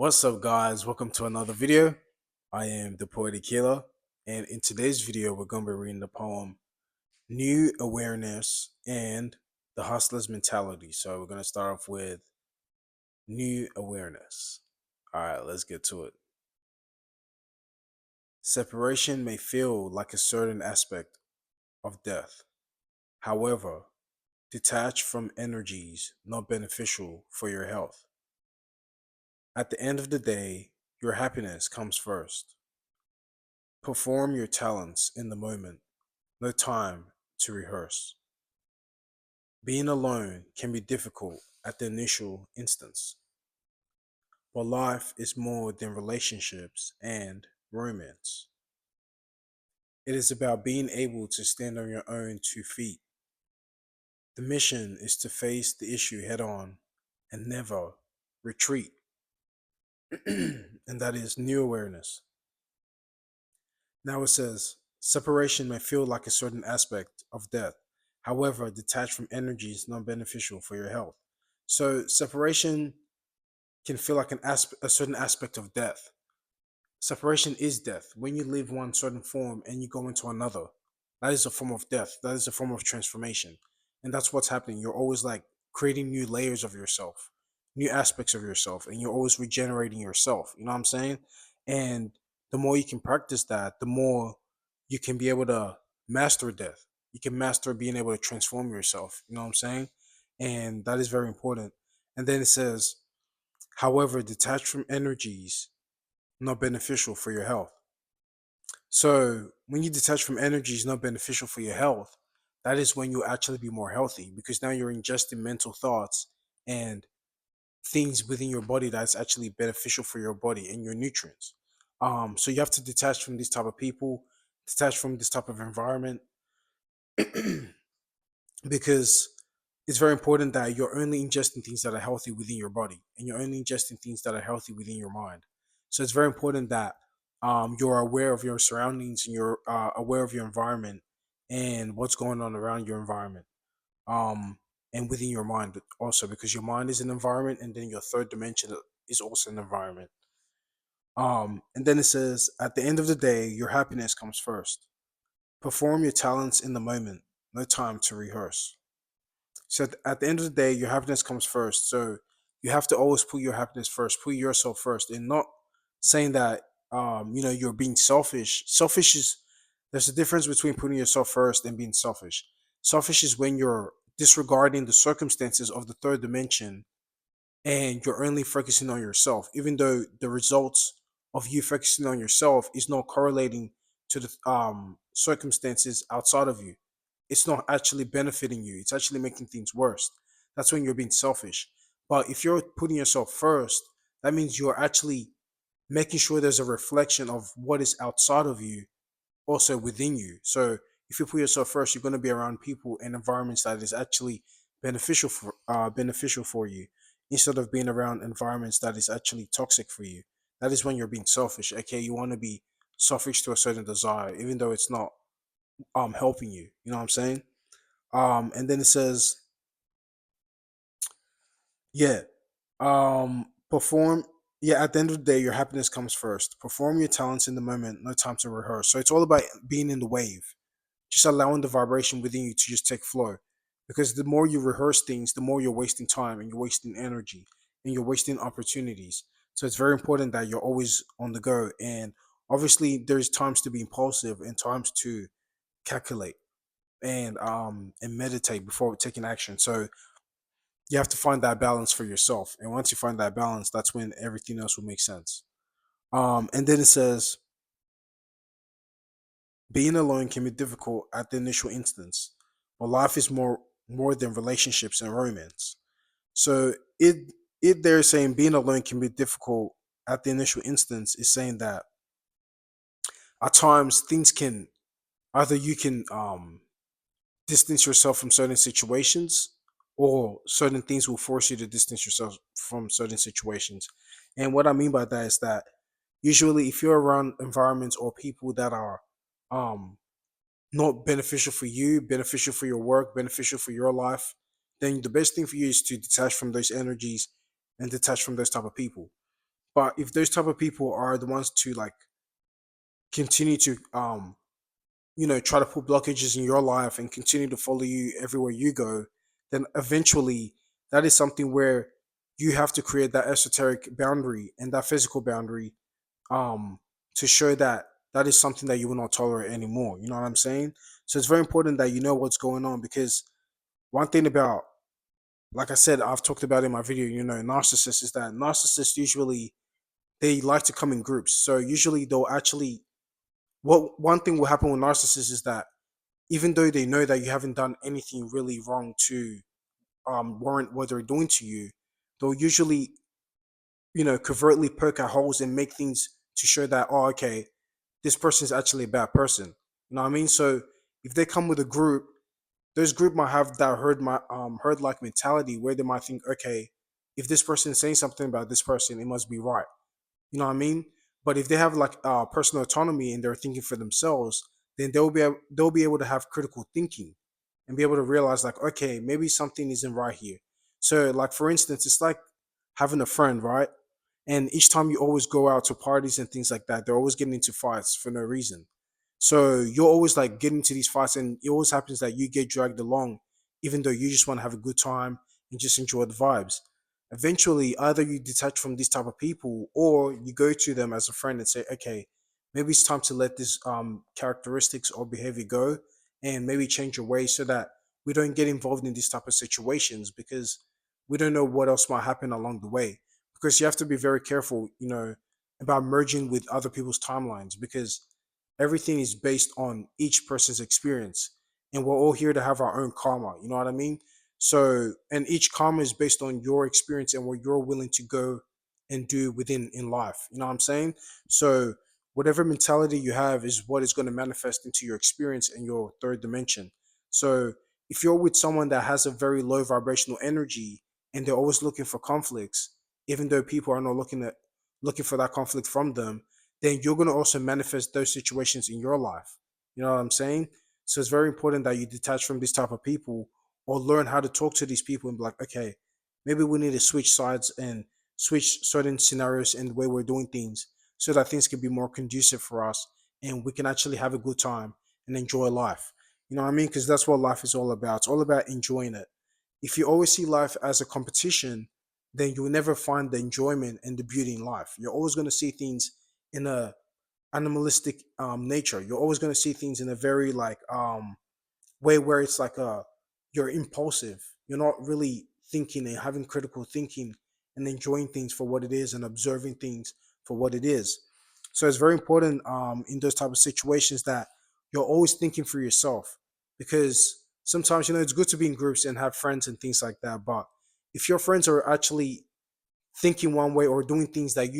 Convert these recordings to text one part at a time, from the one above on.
What's up, guys? Welcome to another video. I am the Poetic Killer, and in today's video, we're going to be reading the poem New Awareness and the Hustler's Mentality. So, we're going to start off with New Awareness. All right, let's get to it. Separation may feel like a certain aspect of death. However, detached from energies not beneficial for your health. At the end of the day, your happiness comes first. Perform your talents in the moment, no time to rehearse. Being alone can be difficult at the initial instance, but life is more than relationships and romance. It is about being able to stand on your own 2 feet. The mission is to face the issue head on and never retreat, and that is new awareness. Now it says, separation may feel like a certain aspect of death. However, detached from energy is not beneficial for your health. So separation can feel like a certain aspect of death. Separation is death. When you leave one certain form and you go into another, that is a form of death. That is a form of transformation. And that's what's happening. You're always like creating new layers of yourself, new aspects of yourself, and you're always regenerating yourself. You know what I'm saying? And the more you can practice that, the more you can be able to master death. You can master being able to transform yourself. You know what I'm saying? And that is very important. And then it says, however, detached from energies not beneficial for your health. So when you detach from energies not beneficial for your health, that is when you actually be more healthy because now you're ingesting mental thoughts and things within your body that's actually beneficial for your body and your nutrients. So you have to detach from this type of people, detach from this type of environment, because it's very important that you're only ingesting things that are healthy within your body and you're only ingesting things that are healthy within your mind. So it's very important that you're aware of your surroundings and you're aware of your environment and what's going on around your environment, um, and within your mind also, because your mind is an environment and then your third dimension is also an environment. And then it says, at the end of the day, your happiness comes first. Perform your talents in the moment, no time to rehearse. So at the end of the day, your happiness comes first. So you have to always put your happiness first, put yourself first, and not saying that you're being selfish. Selfish is there's a difference between putting yourself first and being selfish. Selfish is when you're disregarding the circumstances of the third dimension and you're only focusing on yourself, even though the results of you focusing on yourself is not correlating to the circumstances outside of you. It's not actually benefiting you. It's actually making things worse. That's when you're being selfish. But if you're putting yourself first, that means you're actually making sure there's a reflection of what is outside of you also within you. So if you put yourself first, you're going to be around people and environments that is actually beneficial for you, instead of being around environments that is actually toxic for you. That is when you're being selfish. Okay, you want to be selfish to a certain desire, even though it's not helping you. You know what I'm saying? And then it says, yeah, perform. Yeah, at the end of the day, your happiness comes first. Perform your talents in the moment, no time to rehearse. So it's all about being in the wave, just allowing the vibration within you to just take flow. Because the more you rehearse things, the more you're wasting time and you're wasting energy and you're wasting opportunities. So it's very important that you're always on the go. And obviously, there's times to be impulsive and times to calculate and meditate before taking action. So you have to find that balance for yourself. And once you find that balance, that's when everything else will make sense. And then it says, being alone can be difficult at the initial instance, but life is more than relationships and romance. So it they're saying being alone can be difficult at the initial instance is saying that at times things can either you can distance yourself from certain situations, or certain things will force you to distance yourself from certain situations. And what I mean by that is that usually if you're around environments or people that are um not beneficial for you, beneficial for your work, beneficial for your life, then the best thing for you is to detach from those energies and detach from those type of people. But if those type of people are the ones to like continue to try to put blockages in your life and continue to follow you everywhere you go, then eventually that is something where you have to create that esoteric boundary and that physical boundary, um, to show that that is something that you will not tolerate anymore. You know what I'm saying? So it's very important that you know what's going on, because one thing about, like I said, I've talked about in my video, narcissists, is that narcissists usually, they like to come in groups. So usually they'll actually, what one thing will happen with narcissists is that even though they know that you haven't done anything really wrong to warrant what they're doing to you, they'll usually, covertly poke at holes and make things to show that, oh, okay, this person is actually a bad person. You know what I mean? So if they come with a group, those group might have that herd like mentality where they might think, okay, if this person is saying something about this person, it must be right. You know what I mean? But if they have like personal autonomy and they're thinking for themselves, then they'll be able to have critical thinking and be able to realize like, okay, maybe something isn't right here. So like for instance, it's like having a friend, right? And each time you always go out to parties and things like that, they're always getting into fights for no reason. So you're always like getting into these fights, and it always happens that you get dragged along, even though you just want to have a good time and just enjoy the vibes. Eventually, either you detach from these type of people, or you go to them as a friend and say, "Okay, maybe it's time to let this characteristics or behavior go, and maybe change your ways so that we don't get involved in these type of situations, because we don't know what else might happen along the way." Because you have to be very careful, about merging with other people's timelines, because everything is based on each person's experience, and we're all here to have our own karma. You know what I mean? So, and each karma is based on your experience and what you're willing to go and do within in life. You know what I'm saying? So whatever mentality you have is what is going to manifest into your experience in your third dimension. So if you're with someone that has a very low vibrational energy and they're always looking for conflicts, even though people are not looking for that conflict from them, then you're going to also manifest those situations in your life. You know what I'm saying? So it's very important that you detach from this type of people, or learn how to talk to these people and be like, okay, maybe we need to switch sides and switch certain scenarios and the way we're doing things so that things can be more conducive for us and we can actually have a good time and enjoy life. You know what I mean? Because that's what life is all about. It's all about enjoying it. If you always see life as a competition, then you will never find the enjoyment and the beauty in life. You're always going to see things in a animalistic nature. You're always going to see things in a very like way where it's like you're impulsive. You're not really thinking and having critical thinking and enjoying things for what it is and observing things for what it is. So it's very important in those type of situations that you're always thinking for yourself, because sometimes it's good to be in groups and have friends and things like that. But if your friends are actually thinking one way or doing things that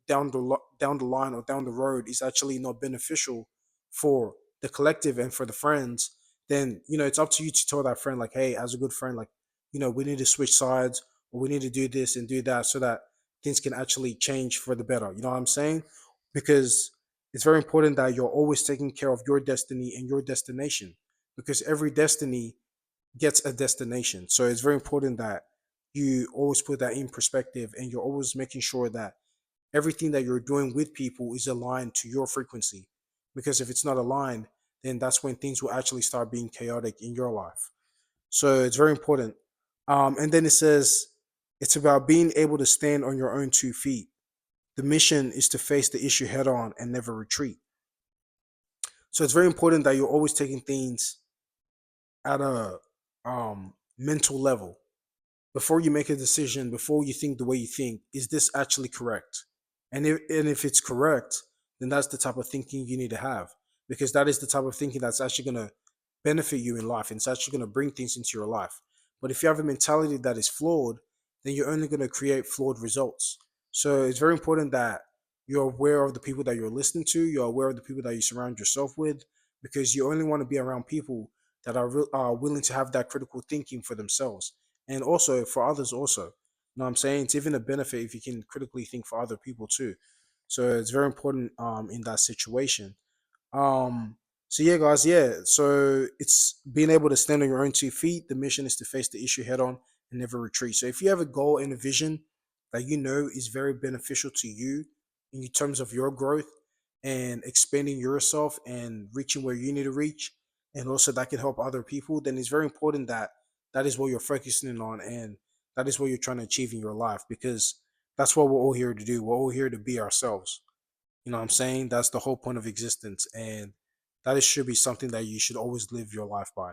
down the line or down the road is actually not beneficial for the collective and for the friends, then it's up to you to tell that friend like, hey, as a good friend, like, we need to switch sides, or we need to do this and do that so that things can actually change for the better. You know what I'm saying? Because it's very important that you're always taking care of your destiny and your destination, because every destiny gets a destination. So it's very important that you always put that in perspective, and you're always making sure that everything that you're doing with people is aligned to your frequency. Because if it's not aligned, then that's when things will actually start being chaotic in your life. So it's very important. And then it says it's about being able to stand on your own 2 feet. The mission is to face the issue head on and never retreat. So it's very important that you're always taking things at a mental level before you make a decision, before you think the way you think. Is this actually correct? And if it's correct, then that's the type of thinking you need to have, because that is the type of thinking that's actually going to benefit you in life, and it's actually going to bring things into your life. But if you have a mentality that is flawed, then you're only going to create flawed results. So it's very important that you're aware of the people that you're listening to, you're aware of the people that you surround yourself with, because you only want to be around people that are willing to have that critical thinking for themselves and also for others also. You know what I'm saying? It's even a benefit if you can critically think for other people too. So it's very important in that situation. Um so yeah, guys, yeah. So it's being able to stand on your own 2 feet. The mission is to face the issue head on and never retreat. So if you have a goal and a vision, that you know is very beneficial to you in terms of your growth and expanding yourself and reaching where you need to reach, and also that can help other people, then it's very important that that is what you're focusing on, and that is what you're trying to achieve in your life, because that's what we're all here to do. We're all here to be ourselves. You know what I'm saying? That's the whole point of existence. And should be something that you should always live your life by.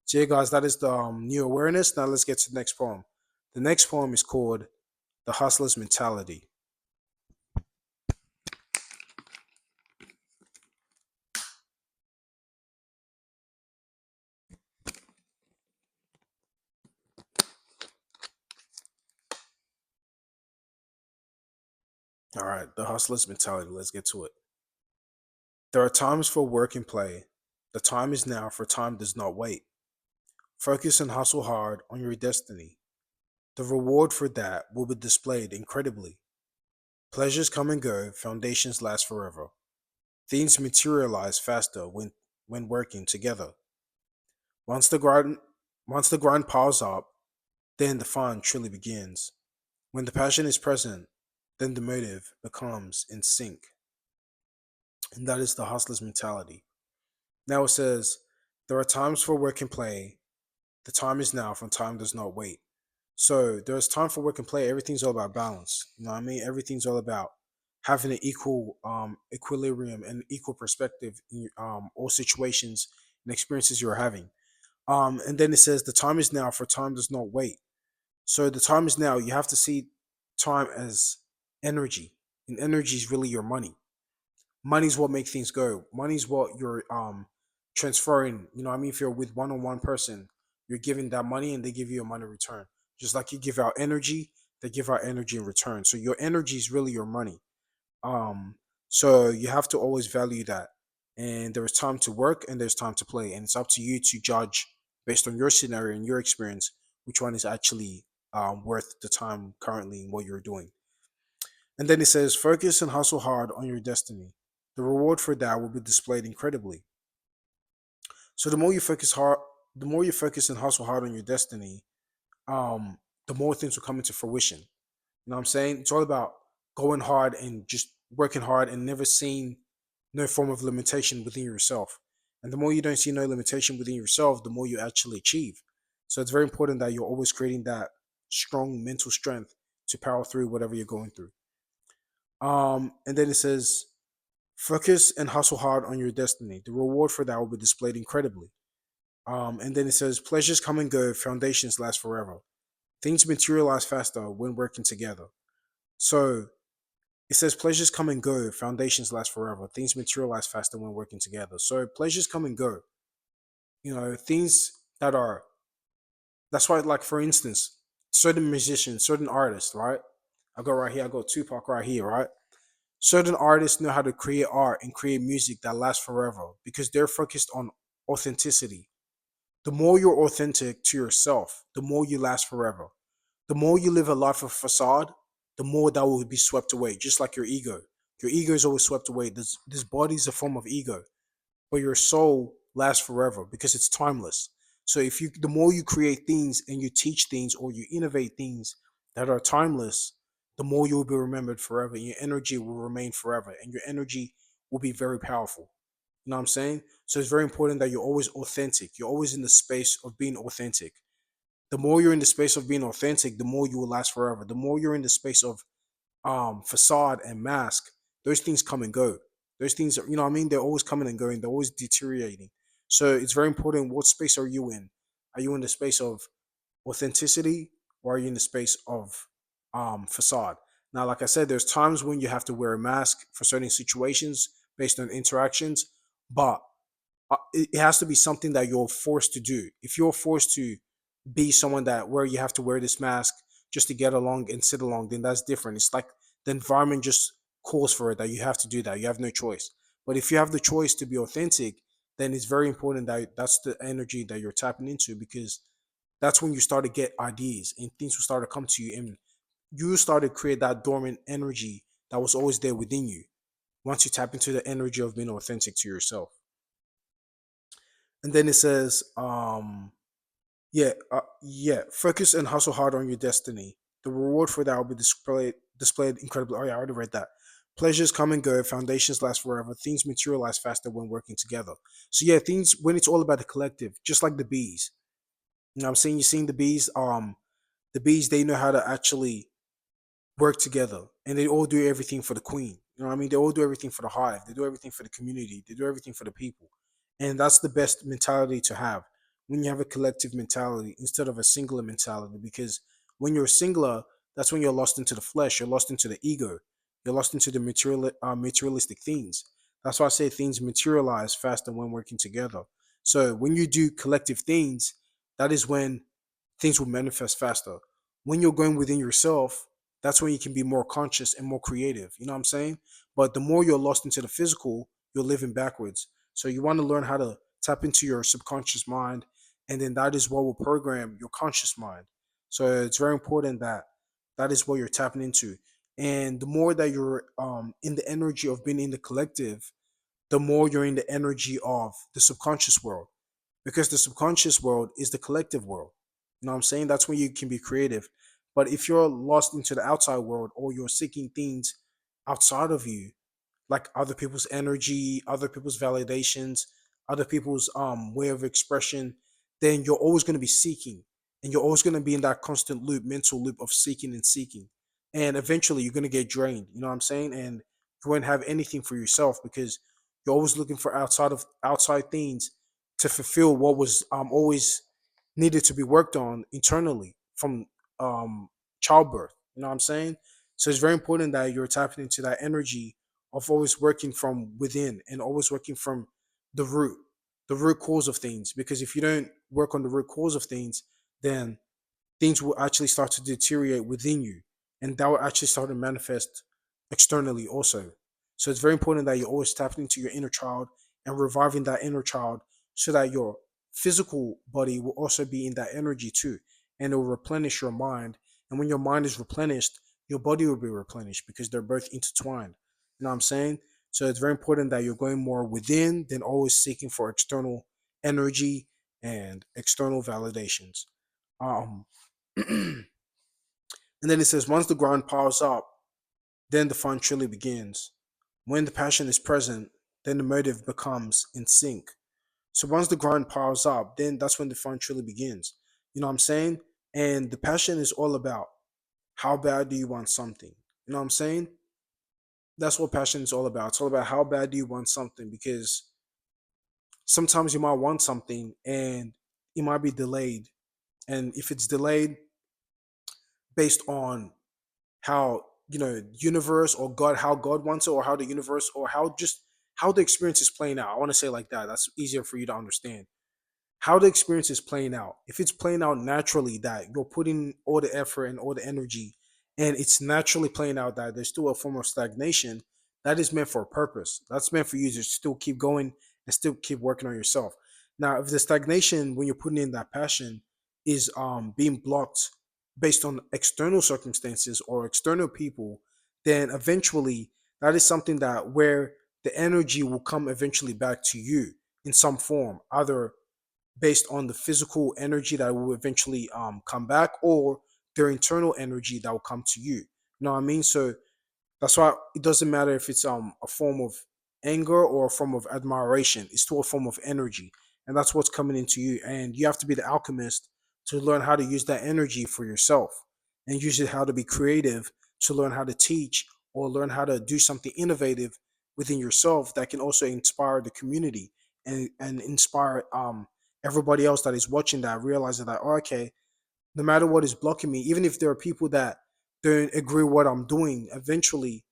So, yeah, guys, that is the new awareness. Now, let's get to the next poem. The next poem is called The Hustler's Mentality. All right, The Hustler's Mentality. Let's get to it. There are times for work and play. The time is now, for time does not wait. Focus and hustle hard on your destiny. The reward for that will be displayed incredibly. Pleasures come and go, foundations last forever. Things materialize faster when working together. Once the grind once the grind piles up, then the fun truly begins. When the passion is present, then the motive becomes in sync. And that is the hustler's mentality. Now it says, there are times for work and play. The time is now, for time does not wait. So there's time for work and play. Everything's all about balance. You know what I mean? Everything's all about having an equal equilibrium and equal perspective in all situations and experiences you're having. And then it says the time is now, for time does not wait. So the time is now. You have to see time as energy, and energy is really your money. Money's what makes things go. Money's what you're transferring. You know what I mean? If you're with one-on-one person, you're giving that money and they give you a money return. Just like you give out energy, they give out energy in return. So your energy is really your money. Um, so you have to always value that. And there is time to work and there's time to play. And it's up to you to judge based on your scenario and your experience which one is actually worth the time currently in what you're doing. And then it says, focus and hustle hard on your destiny. The reward for that will be displayed incredibly. So the more you focus and hustle hard on your destiny, um, the more things will come into fruition. You know what I'm saying? It's all about going hard and just working hard and never seeing no form of limitation within yourself. And the more you don't see no limitation within yourself, the more you actually achieve. So it's very important that you're always creating that strong mental strength to power through whatever you're going through. And then it says, focus and hustle hard on your destiny. The reward for that will be displayed incredibly. And then it says, pleasures come and go, foundations last forever. Things materialize faster when working together. So it says, pleasures come and go, foundations last forever. Things materialize faster when working together. So pleasures come and go. You know, things that are, that's why, like, for instance, certain musicians, certain artists, right? I go right here, I go Tupac right here, right? Certain artists know how to create art and create music that lasts forever because they're focused on authenticity. The more you're authentic to yourself, the more you last forever. The more you live a life of facade, the more that will be swept away, just like your ego. Your ego is always swept away. This body is a form of ego, but your soul lasts forever because it's timeless. So if you, the more you create things and you teach things or you innovate things that are timeless, the more you will be remembered forever. And your energy will remain forever, and your energy will be very powerful. You know what I'm saying? So it's very important that you're always authentic. You're always in the space of being authentic. The more you're in the space of being authentic, the more you will last forever. The more you're in the space of facade and mask, those things come and go. Those things, you know what I mean? They're always coming and going. They're always deteriorating. So it's very important. What space are you in? Are you in the space of authenticity, or are you in the space of facade? Now, like I said, there's times when you have to wear a mask for certain situations based on interactions, but it has to be something that you're forced to do. If you're forced to be someone that where you have to wear this mask just to get along and sit along, then that's different. It's like the environment just calls for it that you have to do that. You have no choice. But if you have the choice to be authentic, then it's very important that that's the energy that you're tapping into, because that's when you start to get ideas and things will start to come to you, and you start to create that dormant energy that was always there within you once you tap into the energy of being authentic to yourself. And then it says, yeah, focus and hustle hard on your destiny. The reward for that will be displayed incredibly. Oh yeah, I already read that. Pleasures come and go, foundations last forever, things materialize faster when working together. So yeah, things when it's all about the collective, just like the bees. You know what I'm saying? You're seeing the bees, they know how to actually work together and they all do everything for the queen. You know what I mean? They all do everything for the hive. They do everything for the community. They do everything for the people. And that's the best mentality to have when you have a collective mentality instead of a singular mentality. Because when you're a singular, that's when you're lost into the flesh, you're lost into the ego, you're lost into the materialistic things. That's why I say things materialize faster when working together. So when you do collective things, that is when things will manifest faster. When you're going within yourself, that's when you can be more conscious and more creative. You know what I'm saying? But the more you're lost into the physical, you're living backwards. So you want to learn how to tap into your subconscious mind, and then that is what will program your conscious mind. So it's very important that that is what you're tapping into. And the more that you're in the energy of being in the collective, the more you're in the energy of the subconscious world, because the subconscious world is the collective world. You know what I'm saying? That's when you can be creative. But if you're lost into the outside world or you're seeking things outside of you, like other people's energy, other people's validations, other people's way of expression, then you're always going to be seeking, and you're always going to be in that constant loop, mental loop of seeking and seeking, and eventually you're going to get drained. You know what I'm saying? And you won't have anything for yourself because you're always looking for outside things to fulfill what was always needed to be worked on internally from um childbirth. You know what I'm saying? So it's very important that you're tapping into that energy of always working from within and always working from the root, the root cause of things. Because if you don't work on the root cause of things, then things will actually start to deteriorate within you, and that will actually start to manifest externally also. So it's very important that you're always tapping into your inner child and reviving that inner child so that your physical body will also be in that energy too, and it will replenish your mind. And when your mind is replenished, your body will be replenished because they're both intertwined. You know what I'm saying? So it's very important that you're going more within than always seeking for external energy and external validations. Um, and then it says, once the grind piles up, then the fun truly begins. When the passion is present, then the motive becomes in sync. So once the grind piles up, then that's when the fun truly begins. You know what I'm saying? And the passion is all about how bad do you want something? You know what I'm saying? That's what passion is all about. It's all about how bad do you want something, because sometimes you might want something and it might be delayed. And if it's delayed based on how, universe or God, how God wants it, or how the universe, or how just how the experience is playing out. I want to say it like that. That's easier for you to understand how the experience is playing out. If it's playing out naturally, that you're putting all the effort and all the energy, and it's naturally playing out that there's still a form of stagnation, that is meant for a purpose. That's meant for you to still keep going and still keep working on yourself. Now, if the stagnation when you're putting in that passion is being blocked based on external circumstances or external people, then eventually that is something that where the energy will come eventually back to you in some form, either based on the physical energy that will eventually come back, or their internal energy that will come to you. You know what I mean? So that's why it doesn't matter if it's a form of anger or a form of admiration. It's still a form of energy, and that's what's coming into you. And you have to be the alchemist to learn how to use that energy for yourself, and use it how to be creative, to learn how to teach or learn how to do something innovative within yourself that can also inspire the community, and inspire everybody else that is watching, that realizing that, oh, okay, no matter what is blocking me, even if there are people that don't agree with what I'm doing, eventually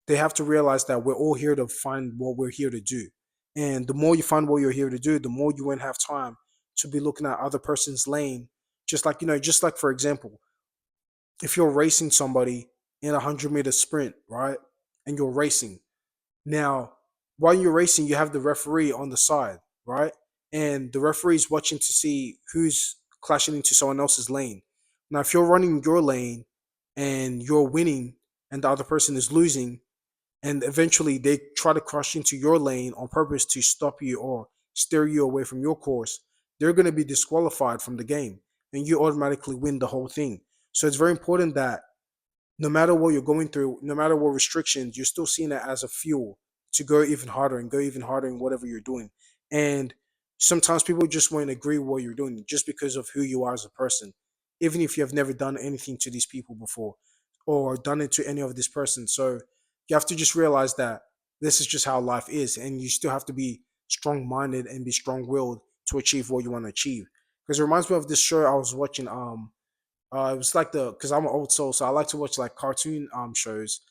they have to realize that we're all here to find what we're here to do. And the more you find what you're here to do, the more you won't have time to be looking at other person's lane. Just like for example, if you're racing somebody in a 100-meter sprint, right? And you're racing. Now, while you're racing, you have the referee on the side, right? And the referee is watching to see who's clashing into someone else's lane. Now, if you're running your lane and you're winning and the other person is losing, and eventually they try to crush into your lane on purpose to stop you or steer you away from your course, they're going to be disqualified from the game and you automatically win the whole thing. So it's very important that no matter what you're going through, no matter what restrictions, you're still seeing it as a fuel to go even harder and go even harder in whatever you're doing. And sometimes people just won't agree with what you're doing just because of who you are as a person, even if you have never done anything to these people before or done it to any of this person. So you have to just realize that this is just how life is, and you still have to be strong minded and be strong willed to achieve what you want to achieve. Because it reminds me of this show I was watching. It was like the because I'm an old soul, so I like to watch like cartoon shows.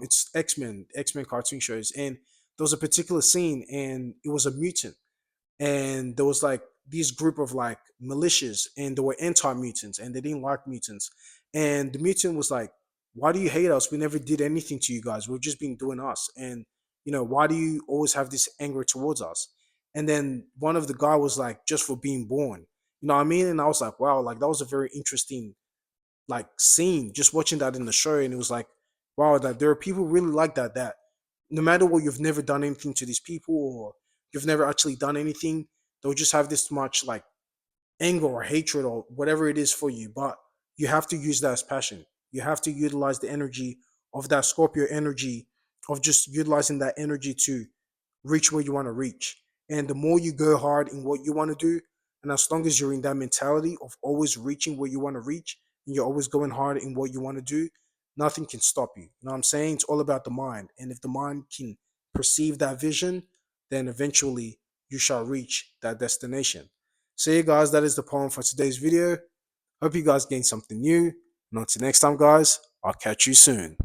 It's X Men cartoon shows, and there was a particular scene, and it was a mutant, and there was like these group of like militias, and they were anti-mutants, and they didn't like mutants, and the mutant was like, "Why do you hate us? We never did anything to you guys. We've just been doing us, and why do you always have this anger towards us?" And then one of the guy was like, "Just for being born." You know what I mean? And I was like, wow, like that was a very interesting like scene just watching that in the show, and it was like, wow, that there are people really like that, that no matter what, you've never done anything to these people, or you've never actually done anything, they'll just have this much like anger or hatred or whatever it is for you, but you have to use that as passion. You have to utilize the energy of that Scorpio energy, of just utilizing that energy to reach where you want to reach. And the more you go hard in what you want to do, and as long as you're in that mentality of always reaching where you want to reach, and you're always going hard in what you want to do, nothing can stop you. You know what I'm saying? It's all about the mind. And if the mind can perceive that vision, then eventually you shall reach that destination. So, yeah, guys, that is the poem for today's video. Hope you guys gained something new. And until next time, guys, I'll catch you soon.